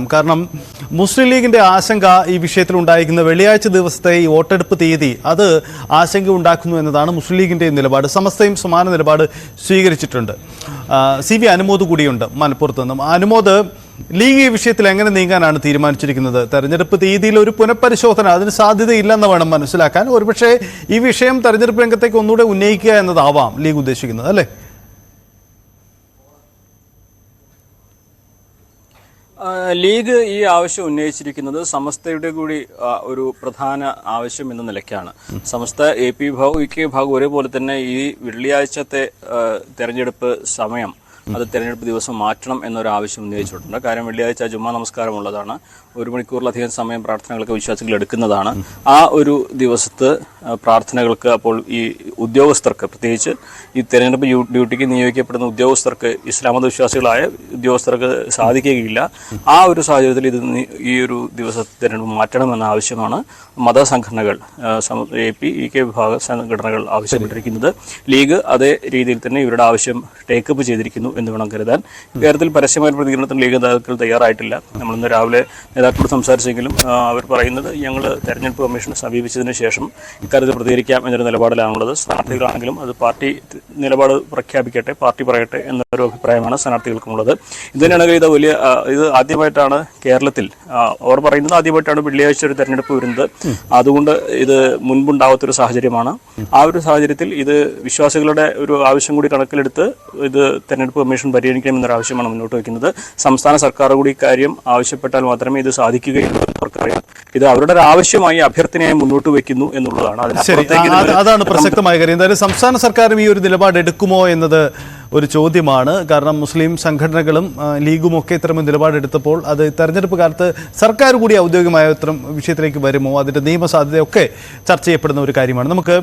കാരണം മുസ്ലിം ലീഗിന്റെ ആശങ്ക ഈ വിഷയത്തിൽ ഉണ്ടായിരിക്കുന്ന വെള്ളിയാഴ്ച ദിവസത്തെ ഈ വോട്ടെടുപ്പ് തീയതി അത് ആശങ്ക ഉണ്ടാക്കുന്നു എന്നതാണ് മുസ്ലിം ലീഗിന്റെ നിലപാട്. സമസ്തയും സമാന നിലപാട് സ്വീകരിച്ചിട്ടുണ്ട്. CV അനുമോദ് കൂടിയുണ്ട് മലപ്പുറത്ത് നിന്നും. അനുമോദ്, ലീഗ് ഈ വിഷയത്തിൽ എങ്ങനെ നീങ്ങാനാണ് തീരുമാനിച്ചിരിക്കുന്നത്? തെരഞ്ഞെടുപ്പ് തീയതിയിൽ ഒരു പുനഃപരിശോധന അതിന് സാധ്യതയില്ലെന്ന് വേണം മനസ്സിലാക്കാൻ. ഒരുപക്ഷെ ഈ വിഷയം തെരഞ്ഞെടുപ്പ് രംഗത്തേക്ക് ഒന്നുകൂടെ ഉന്നയിക്കുക എന്നതാവാം ലീഗ് ഉദ്ദേശിക്കുന്നത്, അല്ലേ? ലീഗ് ഈ ആവശ്യം ഉന്നയിച്ചിരിക്കുന്നത് സമസ്തയുടെ കൂടി ഒരു പ്രധാന ആവശ്യം എന്ന നിലയ്ക്കാണ്. സമസ്ത AP വിഭാഗവും UK വിഭാഗവും ഒരേപോലെ തന്നെ ഈ വെള്ളിയാഴ്ചത്തെ തെരഞ്ഞെടുപ്പ് സമയം അത് തെരഞ്ഞെടുപ്പ് ദിവസം മാറ്റണം എന്നൊരു ആവശ്യം ഉന്നയിച്ചിട്ടുണ്ട്. കാര്യം വെള്ളിയാഴ്ച ജുമാ നമസ്കാരമുള്ളതാണ്. 1 മണിക്കൂറിലധികം സമയം പ്രാർത്ഥനകളൊക്കെ വിശ്വാസികൾ എടുക്കുന്നതാണ്. ആ ഒരു ദിവസത്ത് പ്രാർത്ഥനകൾക്ക് അപ്പോൾ ഈ ഉദ്യോഗസ്ഥർക്ക്, പ്രത്യേകിച്ച് ഈ തെരഞ്ഞെടുപ്പ് ഡ്യൂട്ടിക്ക് നിയോഗിക്കപ്പെടുന്ന ഉദ്യോഗസ്ഥർക്ക്, ഇസ്ലാം മതവിശ്വാസികളായ ഉദ്യോഗസ്ഥർക്ക് സാധിക്കുകയില്ല. ആ ഒരു സാഹചര്യത്തിൽ ഈ ഒരു ദിവസത്തെ തെരഞ്ഞെടുപ്പ് മാറ്റണമെന്ന ആവശ്യമാണ് മതസംഘടനകൾ, AP UK വിഭാഗ സംഘടനകൾ ആവശ്യപ്പെട്ടിരിക്കുന്നത്. ലീഗ് അതേ രീതിയിൽ തന്നെ ഇവരുടെ ആവശ്യം ടേക്കപ്പ് ചെയ്തിരിക്കുന്നു എന്ന് വേണം കരുതാൻ. ഇക്കാര്യത്തിൽ പരസ്യമായ പ്രതികരണത്തിന് ലീഗ് നേതാക്കൾ തയ്യാറായിട്ടില്ല. നമ്മളിന്ന് രാവിലെ നേതാക്കളോട് സംസാരിച്ചെങ്കിലും അവർ പറയുന്നത് ഞങ്ങൾ തെരഞ്ഞെടുപ്പ് കമ്മീഷനെ സമീപിച്ചതിന് ശേഷം ഇക്കാര്യത്തിൽ പ്രതികരിക്കാം എന്നൊരു നിലപാടിലാണുള്ളത്. സ്ഥാനാർത്ഥികളാണെങ്കിലും അത് പാർട്ടി നിലപാട് പ്രഖ്യാപിക്കട്ടെ, പാർട്ടി പറയട്ടെ എന്നൊരു അഭിപ്രായമാണ് സ്ഥാനാർത്ഥികൾക്കുമുള്ളത്. ഇതിനാണെങ്കിൽ ഇത് ആദ്യമായിട്ടാണ് കേരളത്തിൽ, അവർ പറയുന്നത് ആദ്യമായിട്ടാണ് വെള്ളിയാഴ്ച ഒരു തെരഞ്ഞെടുപ്പ് വരുന്നത്. അതുകൊണ്ട് ഇത് മുൻപുണ്ടാവാത്തൊരു സാഹചര്യമാണ്. ആ ഒരു സാഹചര്യത്തിൽ ഇത് വിശ്വാസികളുടെ ഒരു ആവശ്യം കൂടി കണക്കിലെടുത്ത് ഇത് തെരഞ്ഞെടുപ്പ് കമ്മീഷൻ പരിഗണിക്കണമെന്നൊരു ആവശ്യമാണ് മുന്നോട്ട് വയ്ക്കുന്നത്. സംസ്ഥാന സർക്കാർ കൂടി ഇക്കാര്യം ആവശ്യപ്പെട്ടാൽ മാത്രമേ ഇത് സാധിക്കുകയുള്ളൂ എന്ന് അവർക്കറിയാം. ഇത് അവരുടെ ഒരു ആവശ്യമായി, അഭ്യർത്ഥനയായി മുന്നോട്ട് വയ്ക്കുന്നു എന്നുള്ളതാണ്. അതാണ് പ്രസക്തമായ കാര്യം. എന്തായാലും സംസ്ഥാന സർക്കാരും ഈ ഒരു നിലപാട് എടുക്കുമോ എന്നത് ഒരു ചോദ്യമാണ്. കാരണം മുസ്ലിം സംഘടനകളും ലീഗും ഒക്കെ ഇത്തരം നിലപാടെടുത്തപ്പോൾ അത് തെരഞ്ഞെടുപ്പ് കാലത്ത് സർക്കാർ കൂടി ഔദ്യോഗികമായ ഇത്തരം വിഷയത്തിലേക്ക് വരുമോ, അതിൻ്റെ നിയമസാധ്യതയൊക്കെ ചർച്ച ചെയ്യപ്പെടുന്ന ഒരു കാര്യമാണ്. നമുക്ക്